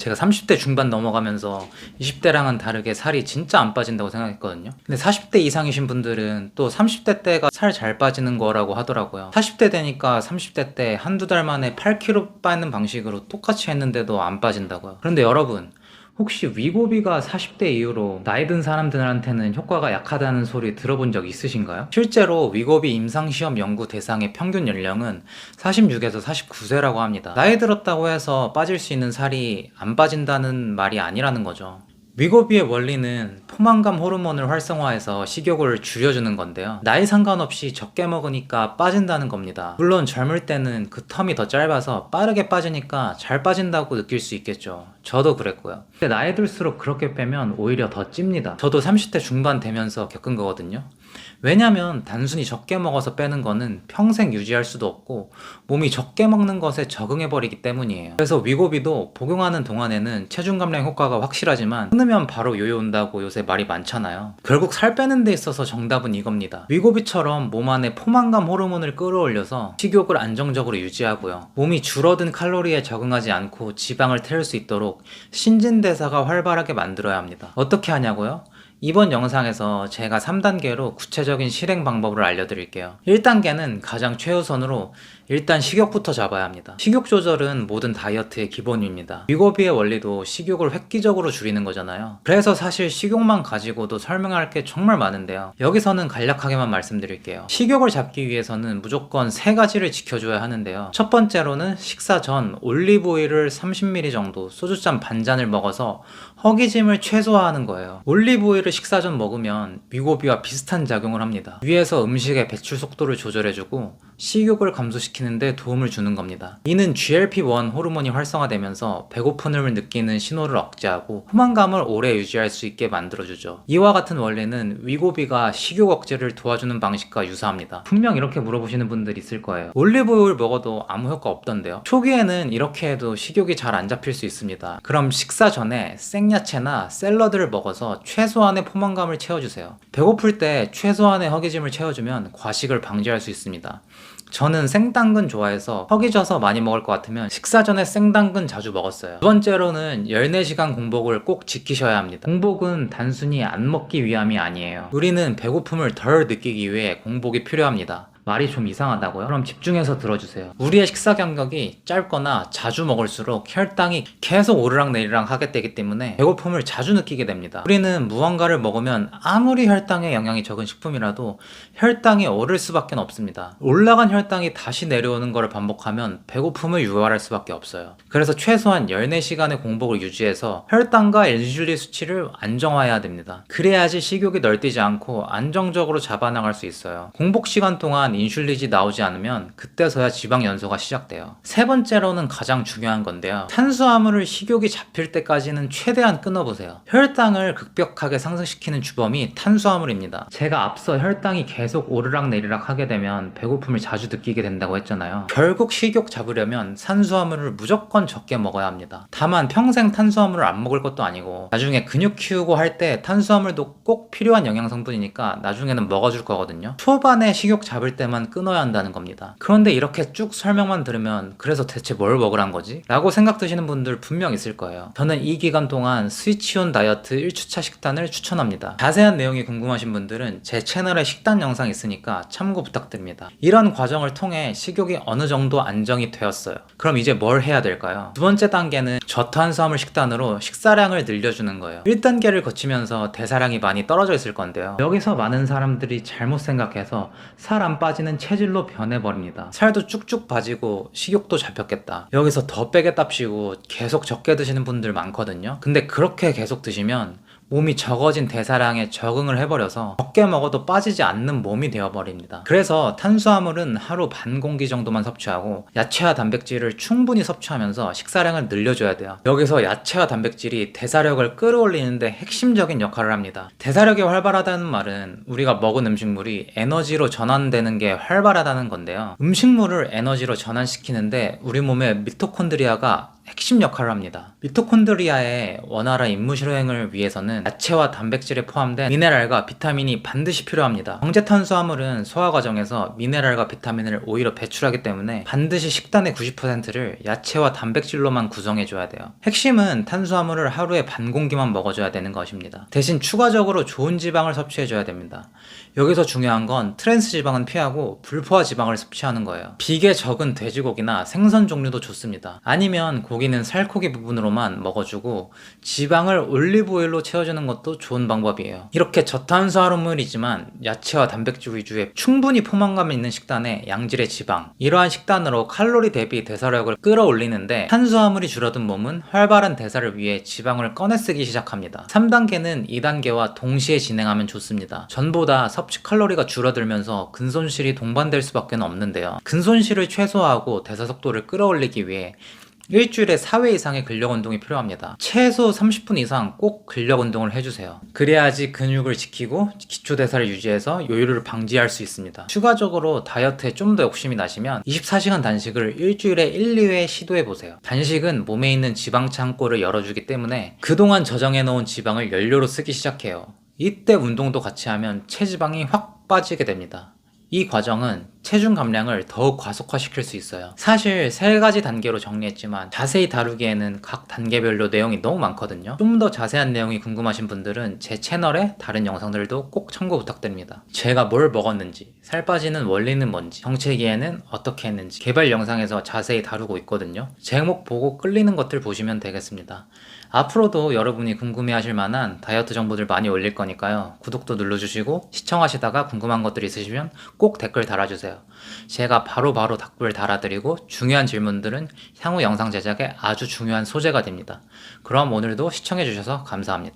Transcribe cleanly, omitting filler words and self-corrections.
제가 30대 중반 넘어가면서 20대랑은 다르게 살이 진짜 안 빠진다고 생각했거든요. 근데 40대 이상이신 분들은 또 30대 때가 살 잘 빠지는 거라고 하더라고요. 40대 되니까 30대 때 한두 달 만에 8kg 빠는 방식으로 똑같이 했는데도 안 빠진다고요. 그런데 여러분, 혹시 위고비가 40대 이후로 나이 든 사람들한테는 효과가 약하다는 소리 들어본 적 있으신가요? 실제로 위고비 임상시험 연구 대상의 평균 연령은 46에서 49세라고 합니다. 나이 들었다고 해서 빠질 수 있는 살이 안 빠진다는 말이 아니라는 거죠. 위고비의 원리는 포만감 호르몬을 활성화해서 식욕을 줄여주는 건데요. 나이 상관없이 적게 먹으니까 빠진다는 겁니다. 물론 젊을 때는 그 텀이 더 짧아서 빠르게 빠지니까 잘 빠진다고 느낄 수 있겠죠. 저도 그랬고요. 근데 나이 들수록 그렇게 빼면 오히려 더 찝니다. 저도 30대 중반 되면서 겪은 거거든요. 왜냐면 단순히 적게 먹어서 빼는 거는 평생 유지할 수도 없고 몸이 적게 먹는 것에 적응해버리기 때문이에요. 그래서 위고비도 복용하는 동안에는 체중 감량 효과가 확실하지만 끊으면 바로 요요 온다고 요새 말이 많잖아요. 결국 살 빼는 데 있어서 정답은 이겁니다. 위고비처럼 몸 안에 포만감 호르몬을 끌어올려서 식욕을 안정적으로 유지하고요. 몸이 줄어든 칼로리에 적응하지 않고 지방을 태울 수 있도록 신진대사가 활발하게 만들어야 합니다. 어떻게 하냐고요? 이번 영상에서 제가 3단계로 구체적인 실행 방법을 알려드릴게요. 1단계는 가장 최우선으로 일단 식욕부터 잡아야 합니다. 식욕 조절은 모든 다이어트의 기본입니다. 위고비의 원리도 식욕을 획기적으로 줄이는 거잖아요. 그래서 사실 식욕만 가지고도 설명할 게 정말 많은데요. 여기서는 간략하게만 말씀드릴게요. 식욕을 잡기 위해서는 무조건 3가지를 지켜줘야 하는데요. 첫 번째로는 식사 전 올리브오일을 30ml 정도 소주잔 반잔을 먹어서 허기짐을 최소화하는 거예요. 올리브오일을 식사 전 먹으면 위고비와 비슷한 작용을 합니다. 위에서 음식의 배출 속도를 조절해주고 식욕을 감소시키는데 도움을 주는 겁니다. 이는 GLP-1 호르몬이 활성화되면서 배고픔을 느끼는 신호를 억제하고 포만감을 오래 유지할 수 있게 만들어주죠. 이와 같은 원리는 위고비가 식욕 억제를 도와주는 방식과 유사합니다. 분명 이렇게 물어보시는 분들이 있을 거예요. 올리브오일 먹어도 아무 효과 없던데요? 초기에는 이렇게 해도 식욕이 잘 안 잡힐 수 있습니다. 그럼 식사 전에 생야채나 샐러드를 먹어서 최소한의 포만감을 채워주세요. 배고플 때 최소한의 허기짐을 채워주면 과식을 방지할 수 있습니다. 저는 생당근 좋아해서 허기져서 많이 먹을 것 같으면 식사 전에 생당근 자주 먹었어요. 두 번째로는 14시간 공복을 꼭 지키셔야 합니다. 공복은 단순히 안 먹기 위함이 아니에요. 우리는 배고픔을 덜 느끼기 위해 공복이 필요합니다. 말이 좀 이상하다고요? 그럼 집중해서 들어주세요. 우리의 식사 간격이 짧거나 자주 먹을수록 혈당이 계속 오르락내리락 하게 되기 때문에 배고픔을 자주 느끼게 됩니다. 우리는 무언가를 먹으면 아무리 혈당에 영향이 적은 식품이라도 혈당이 오를 수밖에 없습니다. 올라간 혈당이 다시 내려오는 것을 반복하면 배고픔을 유발할 수밖에 없어요. 그래서 최소한 14시간의 공복을 유지해서 혈당과 인슐린 수치를 안정화해야 됩니다. 그래야지 식욕이 널뛰지 않고 안정적으로 잡아나갈 수 있어요. 공복 시간 동안 인슐린이 나오지 않으면 그때서야 지방 연소가 시작돼요. 세 번째로는 가장 중요한 건데요. 탄수화물을 식욕이 잡힐 때까지는 최대한 끊어보세요. 혈당을 급격하게 상승시키는 주범이 탄수화물입니다. 제가 앞서 혈당이 계속 오르락내리락 하게 되면 배고픔을 자주 느끼게 된다고 했잖아요. 결국 식욕 잡으려면 탄수화물을 무조건 적게 먹어야 합니다. 다만 평생 탄수화물을 안 먹을 것도 아니고 나중에 근육 키우고 할 때 탄수화물도 꼭 필요한 영양성분이니까 나중에는 먹어줄 거거든요. 초반에 식욕 잡을 때만 끊어야 한다는 겁니다. 그런데 이렇게 쭉 설명만 들으면 그래서 대체 뭘 먹으란 거지? 라고 생각 드시는 분들 분명 있을 거예요. 저는 이 기간 동안 스위치온 다이어트 1주차 식단을 추천합니다. 자세한 내용이 궁금하신 분들은 제 채널에 식단 영상 있으니까 참고 부탁드립니다. 이런 과정을 통해 식욕이 어느 정도 안정이 되었어요. 그럼 이제 뭘 해야 될까요? 두 번째 단계는 저탄수화물 식단으로 식사량을 늘려주는 거예요. 1단계를 거치면서 대사량이 많이 떨어져 있을 건데요. 여기서 많은 사람들이 잘못 생각해서 살 안 빠지는 체질로 변해버립니다. 살도 쭉쭉 빠지고 식욕도 잡혔겠다. 여기서 더 빼겠답시고 계속 적게 드시는 분들 많거든요. 근데 그렇게 계속 드시면 몸이 적어진 대사량에 적응을 해버려서 적게 먹어도 빠지지 않는 몸이 되어버립니다. 그래서 탄수화물은 하루 반 공기 정도만 섭취하고 야채와 단백질을 충분히 섭취하면서 식사량을 늘려줘야 돼요. 여기서 야채와 단백질이 대사력을 끌어올리는데 핵심적인 역할을 합니다. 대사력이 활발하다는 말은 우리가 먹은 음식물이 에너지로 전환되는 게 활발하다는 건데요. 음식물을 에너지로 전환시키는데 우리 몸의 미토콘드리아가 핵심 역할을 합니다. 미토콘드리아의 원활한 임무 실행을 위해서는 야채와 단백질에 포함된 미네랄과 비타민이 반드시 필요합니다. 정제 탄수화물은 소화 과정에서 미네랄과 비타민을 오히려 배출하기 때문에 반드시 식단의 90%를 야채와 단백질로만 구성해줘야 돼요. 핵심은 탄수화물을 하루에 반 공기만 먹어줘야 되는 것입니다. 대신 추가적으로 좋은 지방을 섭취해줘야 됩니다. 여기서 중요한 건 트랜스 지방은 피하고 불포화 지방을 섭취하는 거예요. 비계 적은 돼지고기나 생선 종류도 좋습니다. 아니면 고기는 살코기 부분으로만 먹어주고 지방을 올리브오일로 채워주는 것도 좋은 방법이에요. 이렇게 저탄수화물이지만 야채와 단백질 위주의 충분히 포만감 있는 식단에 양질의 지방, 이러한 식단으로 칼로리 대비 대사력을 끌어올리는데 탄수화물이 줄어든 몸은 활발한 대사를 위해 지방을 꺼내 쓰기 시작합니다. 3단계는 2단계와 동시에 진행하면 좋습니다. 전보다 섭취 칼로리가 줄어들면서 근손실이 동반될 수밖에 없는데요. 근손실을 최소화하고 대사 속도를 끌어올리기 위해 일주일에 4회 이상의 근력 운동이 필요합니다. 최소 30분 이상 꼭 근력 운동을 해주세요. 그래야지 근육을 지키고 기초 대사를 유지해서 요요를 방지할 수 있습니다. 추가적으로 다이어트에 좀 더 욕심이 나시면 24시간 단식을 일주일에 1, 2회 시도해보세요. 단식은 몸에 있는 지방 창고를 열어주기 때문에 그동안 저장해 놓은 지방을 연료로 쓰기 시작해요. 이때 운동도 같이 하면 체지방이 확 빠지게 됩니다. 이 과정은 체중 감량을 더욱 과속화시킬 수 있어요. 사실 3가지 단계로 정리했지만 자세히 다루기에는 각 단계별로 내용이 너무 많거든요. 좀 더 자세한 내용이 궁금하신 분들은 제 채널의 다른 영상들도 꼭 참고 부탁드립니다. 제가 뭘 먹었는지, 살 빠지는 원리는 뭔지, 정체기에는 어떻게 했는지 개발 영상에서 자세히 다루고 있거든요. 제목 보고 끌리는 것들 보시면 되겠습니다. 앞으로도 여러분이 궁금해하실 만한 다이어트 정보들 많이 올릴 거니까요. 구독도 눌러주시고 시청하시다가 궁금한 것들 있으시면 꼭 댓글 달아주세요. 제가 바로바로 답글 달아드리고 중요한 질문들은 향후 영상 제작에 아주 중요한 소재가 됩니다. 그럼 오늘도 시청해주셔서 감사합니다.